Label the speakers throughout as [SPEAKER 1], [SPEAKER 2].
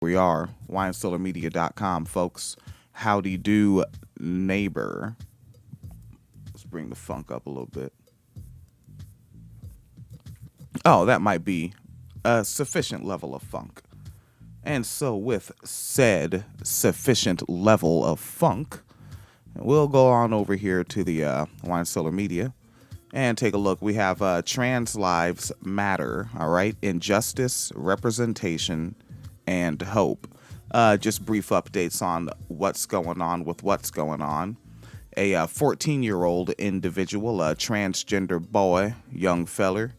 [SPEAKER 1] We are winecellarmedia.com, folks. Howdy do, neighbor. Let's bring the funk up a little bit. Oh, that might be a sufficient level of funk. And so with said sufficient level of funk, we'll go on over here to the Wine Cellar Media and take a look. We have Trans Lives Matter, all right? Injustice, representation, and hope. Just brief updates on what's going on with what's going on. A 14-year-old individual, a transgender boy, young feller,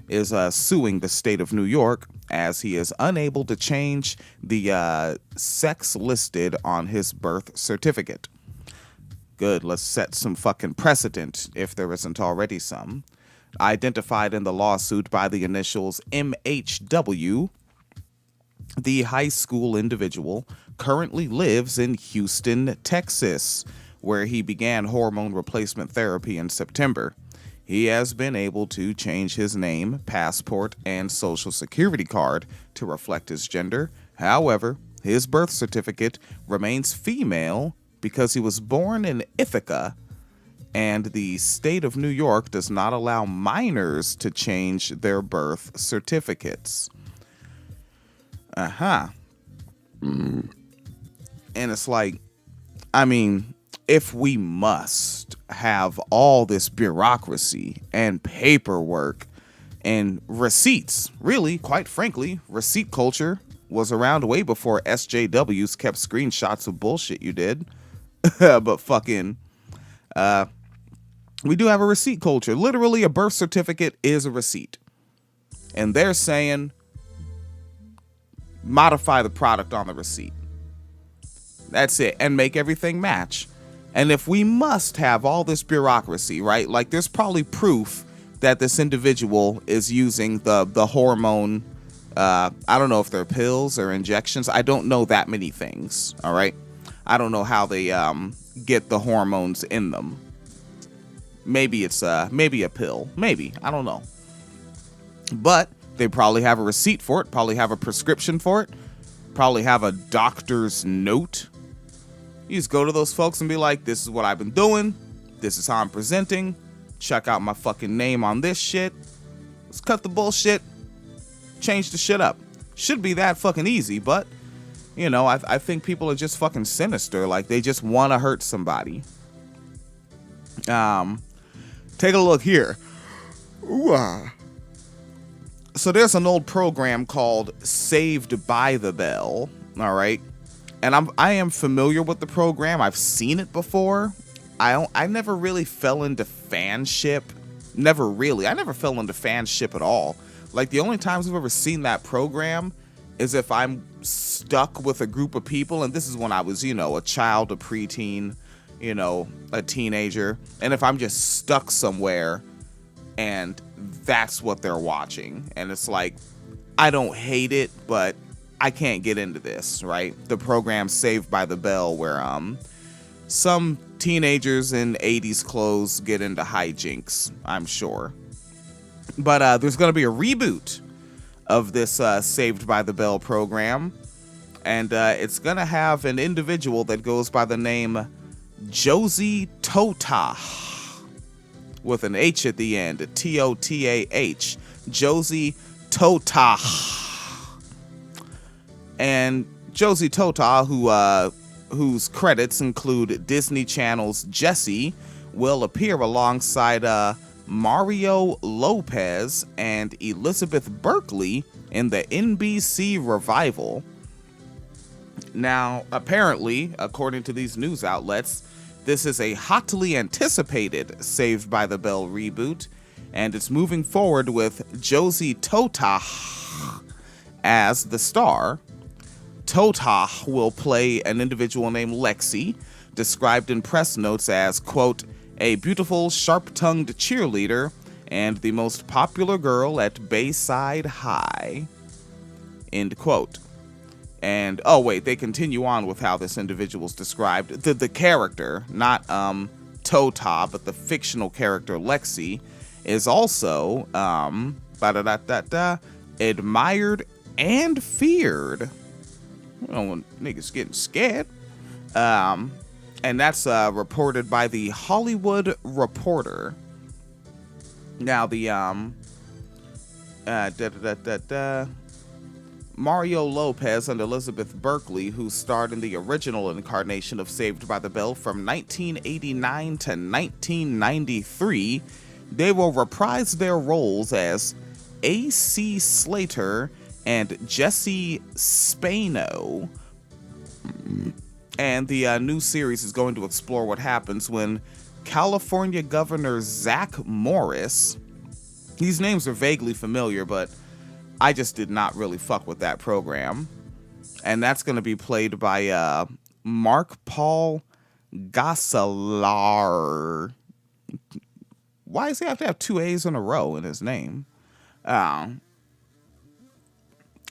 [SPEAKER 1] is suing the state of New York as he is unable to change the sex listed on his birth certificate. Good, let's set some fucking precedent if there isn't already some. Identified in the lawsuit by the initials MHW, the high school individual currently lives in Houston, Texas, where he began hormone replacement therapy in September. He has been able to change his name, passport, and social security card to reflect his gender. However, his birth certificate remains female because he was born in Ithaca, and the state of New York does not allow minors to change their birth certificates. And it's like, I mean, if we must have all this bureaucracy and paperwork and receipts, really, quite frankly, receipt culture was around way before SJWs kept screenshots of bullshit you did. But fucking, we do have a receipt culture. Literally, a birth certificate is a receipt. And they're saying, modify the product on the receipt. That's it. And make everything match. And if we must have all this bureaucracy, right? Like, there's probably proof that this individual is using the hormone. I don't know if they're pills or injections. I don't know that many things. All right. I don't know how they get the hormones in them. Maybe it's maybe a pill. Maybe. I don't know. But they probably have a receipt for it. Probably have a prescription for it. Probably have a doctor's note. You just go to those folks and be like, this is what I've been doing. This is how I'm presenting. Check out my fucking name on this shit. Let's cut the bullshit. Change the shit up. Should be that fucking easy, but, you know, I think people are just fucking sinister. Like, they just want to hurt somebody. Take a look here. Ooh. So there's an old program called Saved by the Bell. All right. And I am familiar with the program. I've seen it before. I never really fell into fanship. Never really. I never fell into fanship at all. Like, the only times I've ever seen that program is if I'm stuck with a group of people, and this is when I was, you know, a child, a preteen, you know, a teenager, and if I'm just stuck somewhere and that's what they're watching, and it's like, I don't hate it, but I can't get into this, right? The program Saved by the Bell, where some teenagers in 80s clothes get into hijinks, I'm sure. But there's going to be a reboot of this Saved by the Bell program, and it's going to have an individual that goes by the name Josie Tota, with an H at the end, Totah, Josie Tota. And Josie Tota, whose credits include Disney Channel's Jessie, will appear alongside Mario Lopez and Elizabeth Berkley in the NBC revival. Now, apparently, according to these news outlets, this is a hotly anticipated Saved by the Bell reboot, and it's moving forward with Josie Tota as the star. Tota will play an individual named Lexi, described in press notes as, quote, a beautiful, sharp-tongued cheerleader and the most popular girl at Bayside High, end quote. And, oh wait, they continue on with how this individual's described. The character, not Tota, but the fictional character Lexi, is also admired and feared. You don't want niggas getting scared. And that's reported by the Hollywood Reporter. Now, the Mario Lopez and Elizabeth Berkley, who starred in the original incarnation of Saved by the Bell from 1989 to 1993, they will reprise their roles as A.C. Slater and Jesse Spano. And the new series is going to explore what happens when California Governor Zach Morris, these names are vaguely familiar, but I just did not really fuck with that program. And that's going to be played by Mark Paul Gosselaar. Why does he have to have two A's in a row in his name? And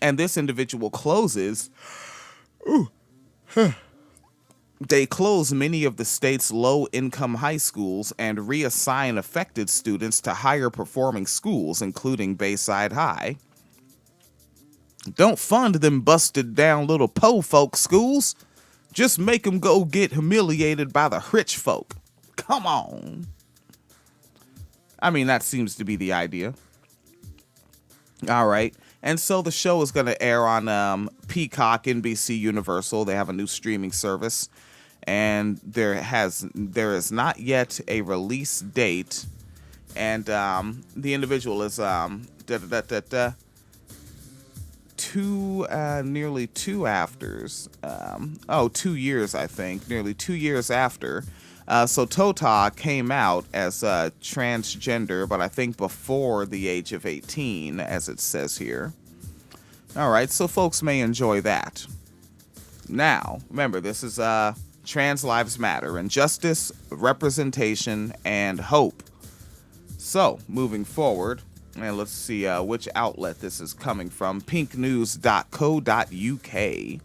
[SPEAKER 1] this individual closes. They close many of the state's low-income high schools and reassign affected students to higher-performing schools, including Bayside High. Don't fund them busted-down little po folk schools. Just make them go get humiliated by the rich folk. Come on. I mean, that seems to be the idea. All right. And so the show is going to air on Peacock, NBC Universal. They have a new streaming service. And there is not yet a release date. And the individual is nearly 2 afters. 2 years, I think. Nearly 2 years after. So Tota came out as transgender, but I think before the age of 18, as it says here. All right, so folks may enjoy that. Now, remember, this is Trans Lives Matter, and justice, representation, and hope. So, moving forward, and let's see which outlet this is coming from. pinknews.co.uk.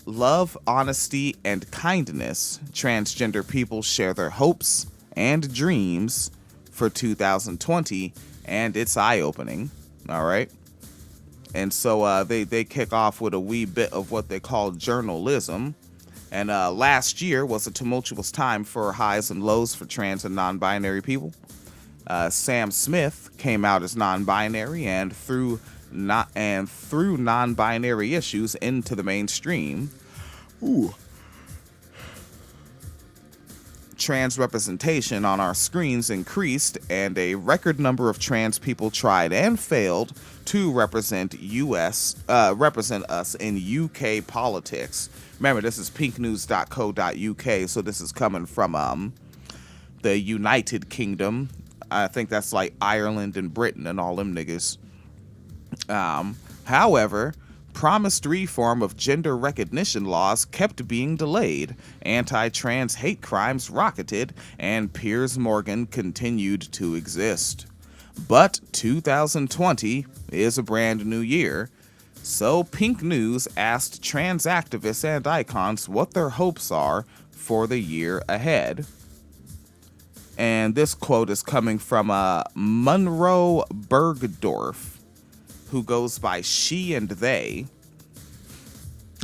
[SPEAKER 1] Love, honesty, and kindness. Transgender people share their hopes and dreams for 2020, and it's eye-opening. All right. And so they kick off with a wee bit of what they call journalism. And last year was a tumultuous time for highs and lows for trans and non-binary people. Sam Smith came out as non-binary and threw non-binary issues into the mainstream. Ooh. Trans representation on our screens increased, and a record number of trans people tried and failed to represent us in UK politics. Remember, this is pinknews.co.uk, so this is coming from the United Kingdom. I think that's like Ireland and Britain and all them niggas. However, promised reform of gender recognition laws kept being delayed, anti-trans hate crimes rocketed, and Piers Morgan continued to exist. But 2020 is a brand new year, so Pink News asked trans activists and icons what their hopes are for the year ahead. And this quote is coming from Monroe Bergdorf, who goes by she and they.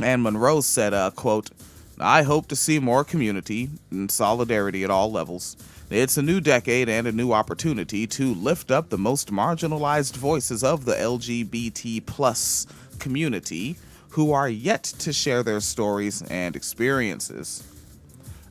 [SPEAKER 1] And Monroe said, quote, "I hope to see more community and solidarity at all levels. It's a new decade and a new opportunity to lift up the most marginalized voices of the LGBT plus community who are yet to share their stories and experiences.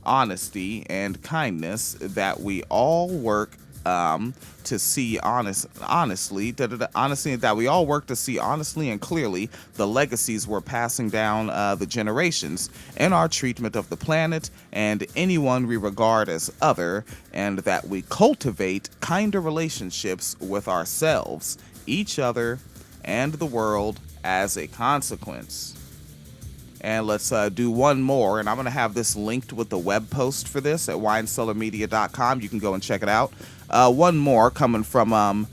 [SPEAKER 1] Honesty and kindness that we all work to see honestly that we all work to see honestly and clearly the legacies we're passing down the generations in our treatment of the planet and anyone we regard as other, and that we cultivate kinder relationships with ourselves, each other, and the world as a consequence." And let's do one more, and I'm going to have this linked with the web post for this at winecellarmedia.com. You can go and check it out. One more coming from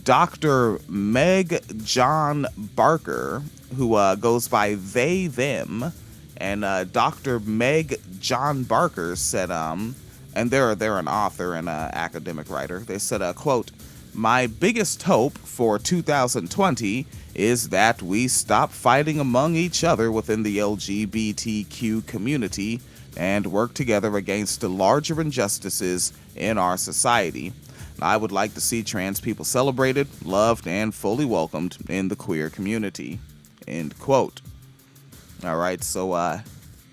[SPEAKER 1] Dr. Meg John Barker, who goes by they, them. And Dr. Meg John Barker said, and they're an author and an academic writer. They said, quote, My biggest hope for 2020 is that we stop fighting among each other within the LGBTQ community and work together against the larger injustices in our society. I would like to see trans people celebrated, loved, and fully welcomed in the queer community. End quote. All right, so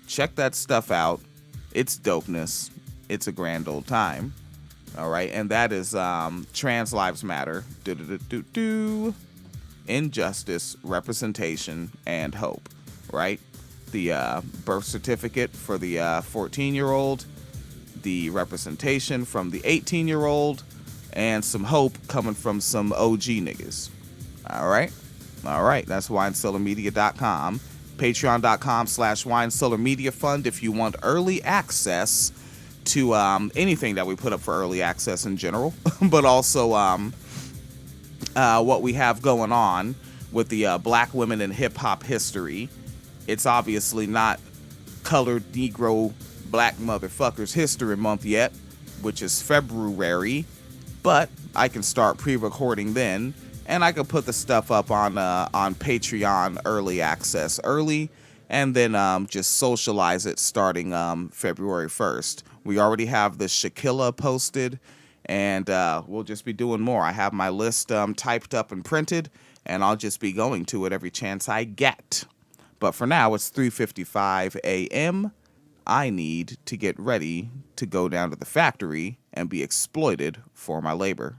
[SPEAKER 1] check that stuff out. It's dopeness. It's a grand old time. All right, and that is Trans Lives Matter. Injustice, representation, and hope. Right? The birth certificate for the 14-year-old, the representation from the 18-year-old, and some hope coming from some OG niggas. All right? All right, that's winecellarmedia.com. Patreon.com/winecellarmedia fund if you want early access to anything that we put up for early access in general, but also what we have going on with the Black Women in Hip Hop History. It's obviously not Colored Negro Black Motherfuckers History Month yet, which is February, but I can start pre-recording then, and I can put the stuff up on Patreon early access early, and then just socialize it starting February 1st. We already have the Shaquilla posted, and we'll just be doing more. I have my list typed up and printed, and I'll just be going to it every chance I get. But for now, it's 3:55 a.m. I need to get ready to go down to the factory and be exploited for my labor.